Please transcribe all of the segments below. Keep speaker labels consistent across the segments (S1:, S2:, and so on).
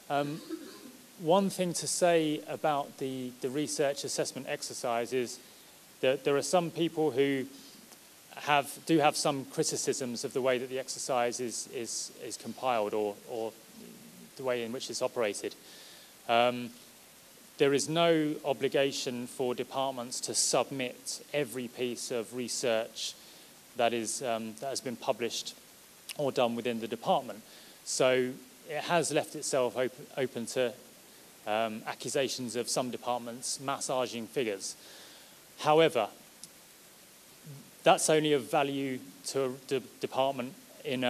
S1: One thing to say about the research assessment exercise is that there are some people who do have some criticisms of the way that the exercise is compiled or the way in which it's operated. There is no obligation for departments to submit every piece of research that has been published or done within the department. So it has left itself open to accusations of some departments massaging figures. However, that's only of value to the department in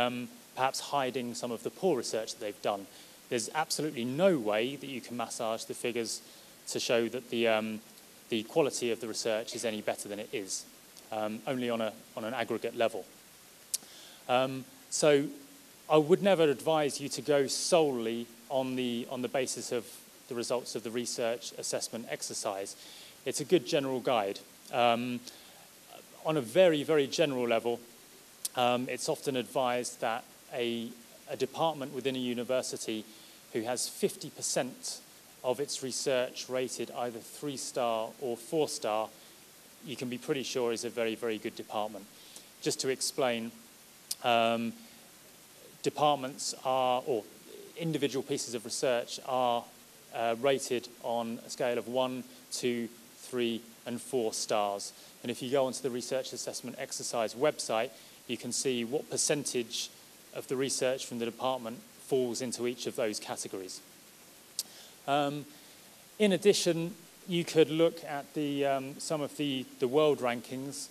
S1: perhaps hiding some of the poor research that they've done. There's absolutely no way that you can massage the figures to show that the quality of the research is any better than it is, only on an aggregate level. So I would never advise you to go solely on the basis of the results of the research assessment exercise. It's a good general guide. On a very, very general level, it's often advised that a department within a university who has 50% of its research rated either 3-star or 4-star, you can be pretty sure is a very, very good department. Just to explain, departments are, or individual pieces of research are rated on a scale of 1, 2, 3, and 4 stars. And if you go onto the research assessment exercise website, you can see what percentage of the research from the department falls into each of those categories. In addition, you could look at some of the world rankings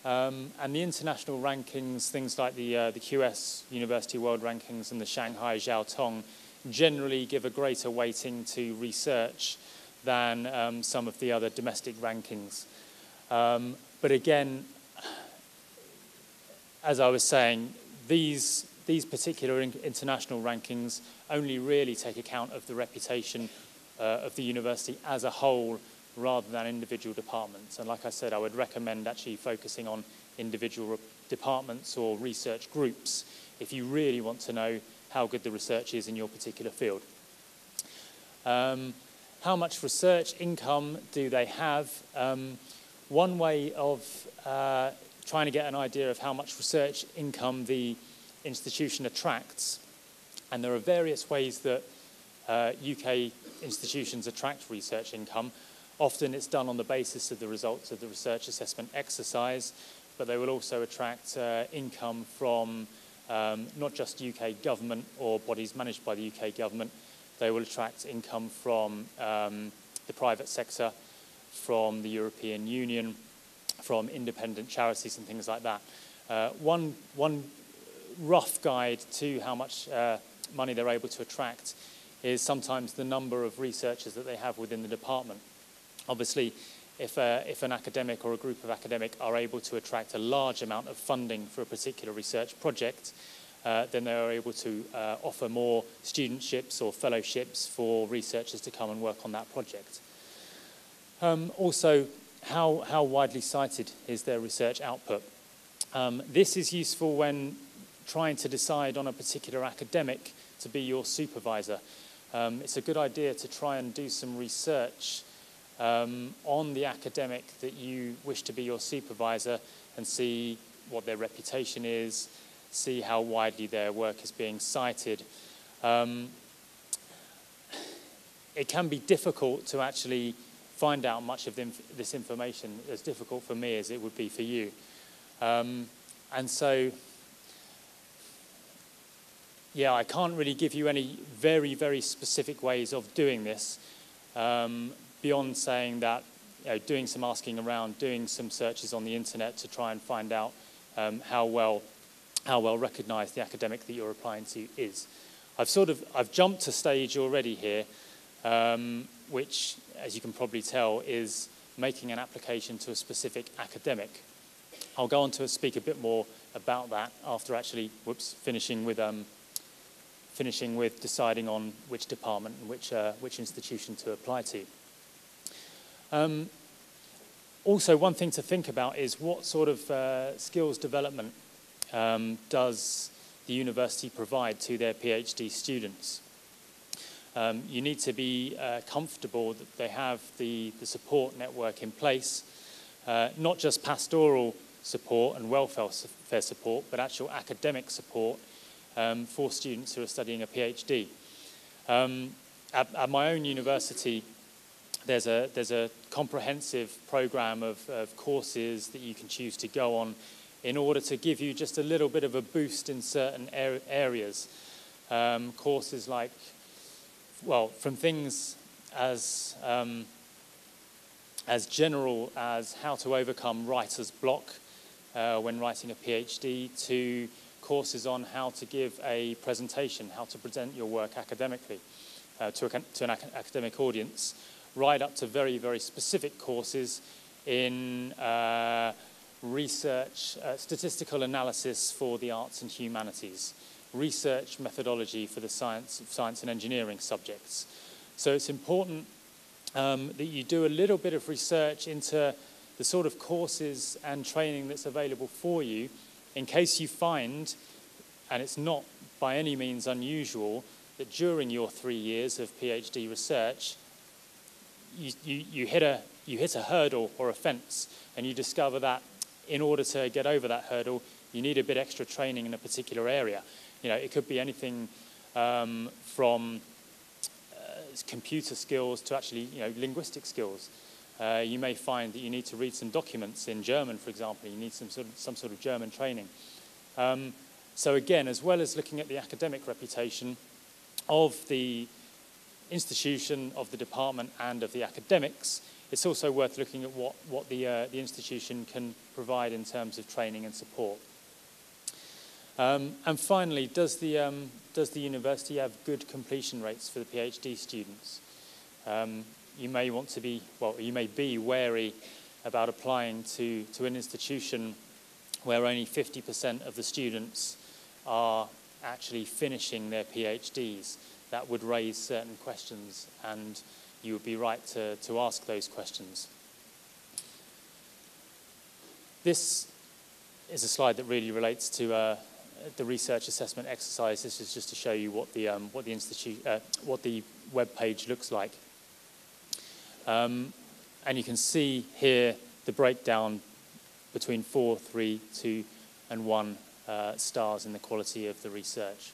S1: and the international rankings, things like the QS University World Rankings and the Shanghai Jiao Tong generally give a greater weighting to research than some of the other domestic rankings. But again, as I was saying, these particular international rankings only really take account of the reputation of the university as a whole rather than individual departments. And like I said, I would recommend actually focusing on individual departments or research groups if you really want to know how good the research is in your particular field. How much research income do they have? One way of trying to get an idea of how much research income the institution attracts, and there are various ways that UK institutions attract research income. Often it's done on the basis of the results of the research assessment exercise, but they will also attract income from not just UK government or bodies managed by the UK government. They will attract income from the private sector, from the European Union, from independent charities and things like that. One rough guide to how much money they're able to attract is sometimes the number of researchers that they have within the department. Obviously, if an academic or a group of academic are able to attract a large amount of funding for a particular research project, then they are able to offer more studentships or fellowships for researchers to come and work on that project. Also, how widely cited is their research output? This is useful when trying to decide on a particular academic to be your supervisor. It's a good idea to try and do some research on the academic that you wish to be your supervisor and see what their reputation is, see how widely their work is being cited. It can be difficult to actually find out much of this information, as difficult for me as it would be for you. And so, yeah, I can't really give you any very, very specific ways of doing this beyond saying that doing some asking around, doing some searches on the internet to try and find out how well recognised the academic that you're applying to is. I've jumped a stage already here, which, as you can probably tell, is making an application to a specific academic. I'll go on to speak a bit more about that after actually, finishing with deciding on which department and which institution to apply to. Also, one thing to think about is what sort of skills development does the university provide to their PhD students? You need to be comfortable that they have the support network in place, not just pastoral support and welfare support, but actual academic support for students who are studying a PhD. At my own university, there's a comprehensive program of courses that you can choose to go on in order to give you just a little bit of a boost in certain areas. Courses like, well, from things as general as how to overcome writer's block when writing a PhD, to courses on how to give a presentation, how to present your work academically to an academic audience, right up to very, very specific courses in research, statistical analysis for the arts and humanities, research methodology for the science and engineering subjects. So it's important that you do a little bit of research into the sort of courses and training that's available for you, in case you find, and it's not by any means unusual, that during your 3 years of PhD research, you hit a hurdle or a fence, and you discover that in order to get over that hurdle, you need a bit extra training in a particular area. You know, it could be anything from computer skills to actually, linguistic skills. You may find that you need to read some documents in German, for example. You need some sort of German training. So again, as well as looking at the academic reputation of the institution, of the department, and of the academics, it's also worth looking at what the institution can provide in terms of training and support. And finally, does the university have good completion rates for the PhD students? You may want to be, well, you may be wary about applying to an institution where only 50% of the students are actually finishing their PhDs. That would raise certain questions, and you would be right to ask those questions. This is a slide that really relates to the research assessment exercise. This is just to show you what the web page looks like. And you can see here the breakdown between 4, 3, 2, and 1 stars in the quality of the research.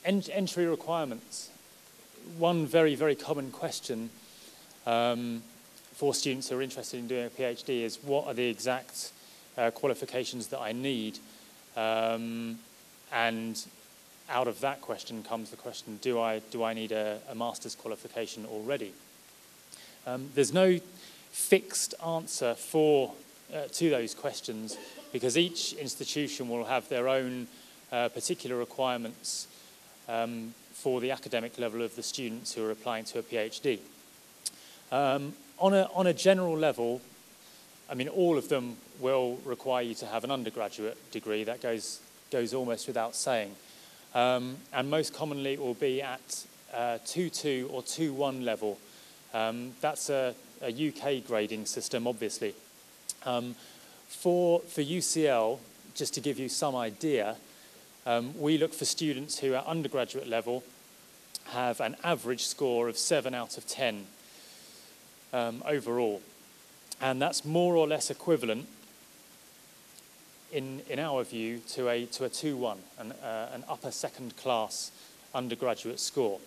S1: Entry requirements. One very, very common question for students who are interested in doing a PhD is, what are the exact qualifications that I need? And out of that question comes the question, do I need a master's qualification already? There's no fixed answer to those questions, because each institution will have their own particular requirements for the academic level of the students who are applying to a PhD. On a general level, I mean, all of them will require you to have an undergraduate degree. That goes almost without saying. And most commonly it will be at 2.2 or 2.1 level. That's a UK grading system, obviously. For UCL, just to give you some idea, we look for students who at undergraduate level have an average score of 7 out of 10 overall. And that's more or less equivalent, in our view, to a 2.1, an upper second class undergraduate score.